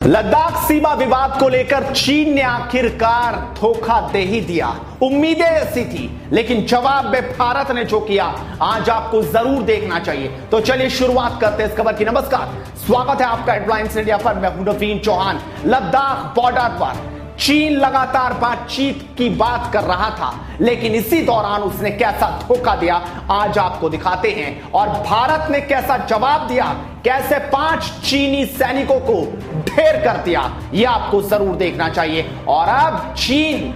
लद्दाख सीमा विवाद को लेकर चीन ने आखिरकार धोखा दे ही दिया। उम्मीदें ऐसी थी, लेकिन जवाब में भारत ने जो किया आज आपको जरूर देखना चाहिए। तो चलिए शुरुआत करते हैं इस खबर की। नमस्कार, स्वागत है आपका हेडलाइंस इंडिया पर। मैं हूं नवीन चौहान। लद्दाख बॉर्डर पर चीन लगातार बातचीत की बात कर रहा था, लेकिन इसी दौरान उसने कैसा धोखा दिया आज आपको दिखाते हैं, और भारत ने कैसा जवाब दिया, कैसे 5 चीनी सैनिकों को ढेर कर दिया, यह आपको जरूर देखना चाहिए। और अब चीन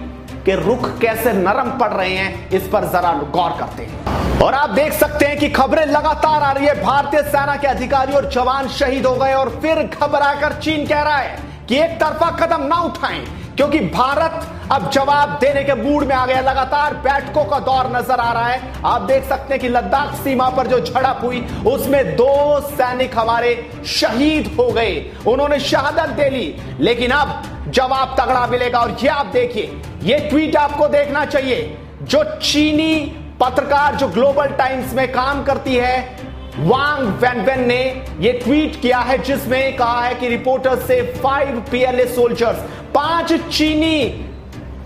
के रुख कैसे नरम पड़ रहे हैं, इस पर जरा गौर करते हैं। और आप देख सकते हैं कि खबरें लगातार आ रही है। भारतीय सेना के अधिकारी और जवान शहीद हो गए, और फिर घबराकर चीन कह रहा है कि एक तरफा कदम ना उठाएं, क्योंकि भारत अब जवाब देने के मूड में आ गया। लगातार बैठकों का दौर नजर आ रहा है। आप देख सकते हैं कि लद्दाख सीमा पर जो झड़प हुई उसमें 2 सैनिक हमारे शहीद हो गए, उन्होंने शहादत दे ली, लेकिन अब जवाब तगड़ा मिलेगा। और ये आप देखिए, ये ट्वीट आपको देखना चाहिए। जो चीनी पत्रकार जो ग्लोबल टाइम्स में काम करती है, वांग वेनवेन ने यह ट्वीट किया है, जिसमें कहा है कि रिपोर्टर्स से 5 पीएलए सोल्जर्स, 5 चीनी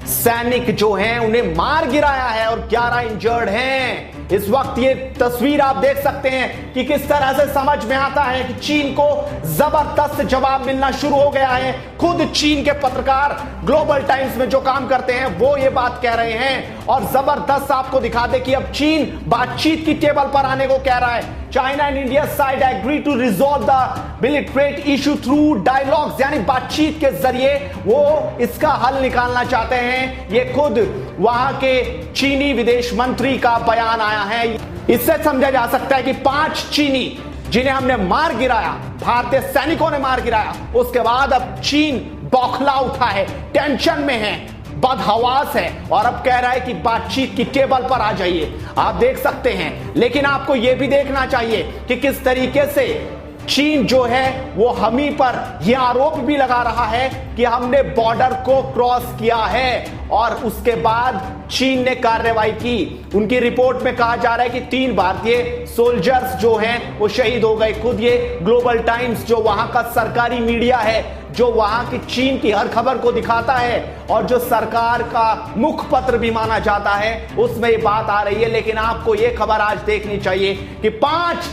सैनिक जो हैं उन्हें मार गिराया है और 11 इंजर्ड हैं। इस वक्त ये तस्वीर आप देख सकते हैं कि किस तरह से समझ में आता है कि चीन को जबरदस्त जवाब मिलना शुरू हो गया है। खुद चीन के पत्रकार ग्लोबल टाइम्स में जो काम करते हैं वो ये बात कह रहे हैं, और जबरदस्त आपको दिखा दे कि अब चीन बातचीत की टेबल पर आने को कह रहा है। China and India side agree to resolve the bilateral issue through dialogues, यानी बातचीत के जरिए वो इसका हल निकालना चाहते हैं। ये खुद वहां के चीनी विदेश मंत्री का बयान आया है। इससे समझा जा सकता है कि 5 चीनी जिन्हें हमने मार गिराया, भारतीय सैनिकों ने मार गिराया, उसके बाद अब चीन बौखला उठा है, टेंशन में है, बदहवास है, और अब कह रहा है कि बातचीत की टेबल पर आ जाइए। आप देख सकते हैं, लेकिन आपको यह भी देखना चाहिए कि किस तरीके से चीन जो है वो हम ही पर यह आरोप भी लगा रहा है कि हमने बॉर्डर को क्रॉस किया है, और उसके बाद चीन ने कार्रवाई की। उनकी रिपोर्ट में कहा जा रहा है कि 3 भारतीय सोल्जर्स जो हैं वो शहीद हो गए। खुद ये ग्लोबल टाइम्स जो वहां का सरकारी मीडिया है, जो वहां की चीन की हर खबर को दिखाता है और जो सरकार का मुखपत्र भी माना जाता है, उसमें ये बात आ रही है। लेकिन आपको ये खबर आज देखनी चाहिए कि 5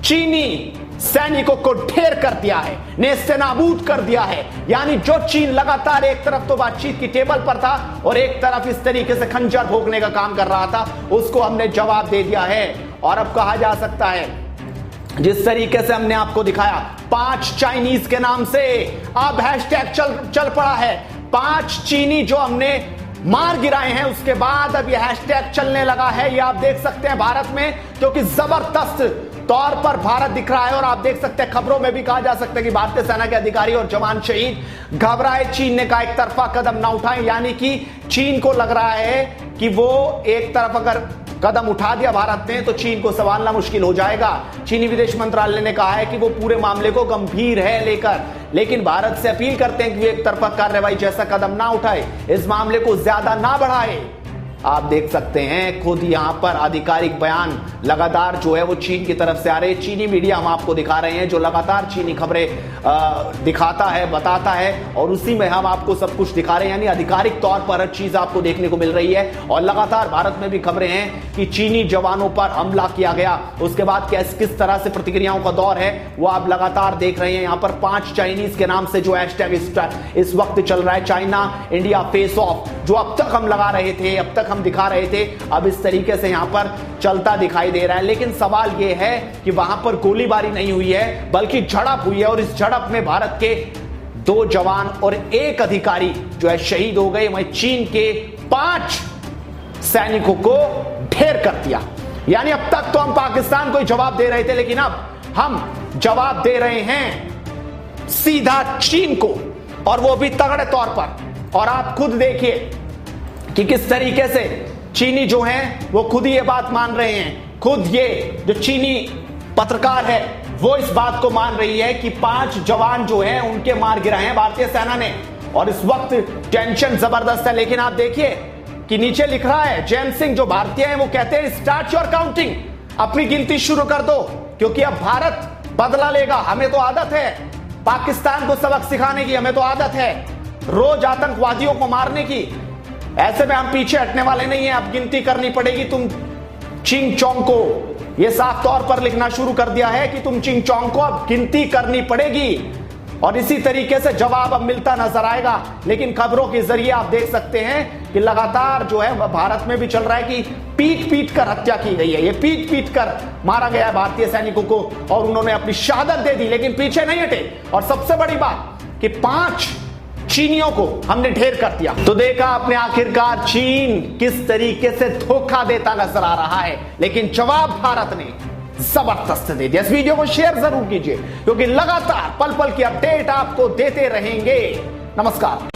चीनी सैनिकों को ढेर कर दिया है, नेस्तनाबूद कर दिया है। यानी जो चीन लगातार एक तरफ तो बातचीत की टेबल पर था और एक तरफ इस तरीके से खंजर भोंकने का काम कर रहा था, उसको हमने जवाब दे दिया है। और अब कहा जा सकता है, जिस तरीके से हमने आपको दिखाया 5 चाइनीज के नाम से अब हैशटैग चल पड़ा है। 5 चीनी जो हमने मार गिराए हैं, उसके बाद अब यह हैशटैग चलने लगा है। ये आप देख सकते हैं भारत में, क्योंकि जबरदस्त तौर पर भारत दिख रहा है। और आप देख सकते हैं खबरों में भी कहा जा सकता है कि भारतीय सेना के अधिकारी और जवान शहीद। घबराए चीन ने कहा एक तरफा कदम ना उठाएं, यानी कि चीन को लग रहा है कि वो एक तरफ अगर कदम उठा दिया भारत ने तो चीन को संभालना मुश्किल हो जाएगा। चीनी विदेश मंत्रालय ने कहा है कि वो पूरे मामले को गंभीर है लेकर, लेकिन भारत से अपील करते हैं कि एक तरफा कार्रवाई जैसा कदम ना उठाए, इस मामले को ज्यादा ना बढ़ाए। आप देख सकते हैं खुद यहां पर आधिकारिक बयान लगातार जो है वो चीन की तरफ से आ रहे हैं। चीनी मीडिया हम आपको दिखा रहे हैं जो लगातार चीनी खबरें दिखाता है, बताता है, और उसी में हम आपको सब कुछ दिखा रहे हैं। यानी आधिकारिक तौर पर हर चीज आपको देखने को मिल रही है। और लगातार भारत में भी खबरें हैं कि चीनी जवानों पर हमला किया गया, उसके बाद किस तरह से प्रतिक्रियाओं का दौर है वो आप लगातार देख रहे हैं। यहां पर 5 चाइनीज के नाम से जो हैशटैग इस वक्त चल रहा है, चाइना इंडिया फेस ऑफ, जो अब तक हम लगा रहे थे, अब तक हम दिखा रहे थे, अब इस तरीके से यहां पर चलता दिखाई दे रहा है। लेकिन सवाल यह है कि वहां पर गोलीबारी नहीं हुई है, बल्कि झड़प हुई है, और इस झड़प में भारत के 2 जवान और 1 अधिकारी जो है शहीद हो गए। वहीं चीन के 5 सैनिकों को ढेर कर दिया। यानी अब तक तो हम पाकिस्तान को ही जवाब दे रहे थे, लेकिन अब हम जवाब दे रहे हैं सीधा चीन को, और वो भी तगड़े तौर पर। और आप खुद देखिए कि किस तरीके से चीनी जो हैं वो खुद ही ये बात मान रहे हैं। खुद ये जो चीनी पत्रकार है वो इस बात को मान रही है कि 5 जवान जो हैं उनके मार गिराए हैं भारतीय सेना ने, और इस वक्त टेंशन जबरदस्त है। लेकिन आप देखिए कि नीचे लिख रहा है, जैन सिंह जो भारतीय हैं वो कहते हैं स्टार्ट योर काउंटिंग, अपनी गिनती शुरू कर दो, क्योंकि अब भारत बदला लेगा। हमें तो आदत है पाकिस्तान को सबक सिखाने की हमें तो आदत है, रोज आतंकवादियों को मारने की। ऐसे में हम पीछे हटने वाले नहीं है। अब गिनती करनी पड़ेगी तुम चिंग चोंग को। यह साफ तौर पर लिखना शुरू कर दिया है कि तुम चिंग चोंग को अब गिनती करनी पड़ेगी, और इसी तरीके से जवाब अब मिलता नजर आएगा। लेकिन खबरों के जरिए आप देख सकते हैं कि लगातार जो है भारत में भी चल रहा है कि पीट पीट कर हत्या की गई है। ये पीट पीट कर मारा गया है भारतीय सैनिकों को, और उन्होंने अपनी शहादत दे दी, लेकिन पीछे नहीं हटे। और सबसे बड़ी बात कि 5 चीनियों को हमने ढेर कर दिया। तो देखा आपने आखिरकार चीन किस तरीके से धोखा देता नजर आ रहा है, लेकिन जवाब भारत ने जबरदस्त दे दिया। इस वीडियो को शेयर जरूर कीजिए, क्योंकि लगातार पल पल की अपडेट आपको देते रहेंगे। नमस्कार।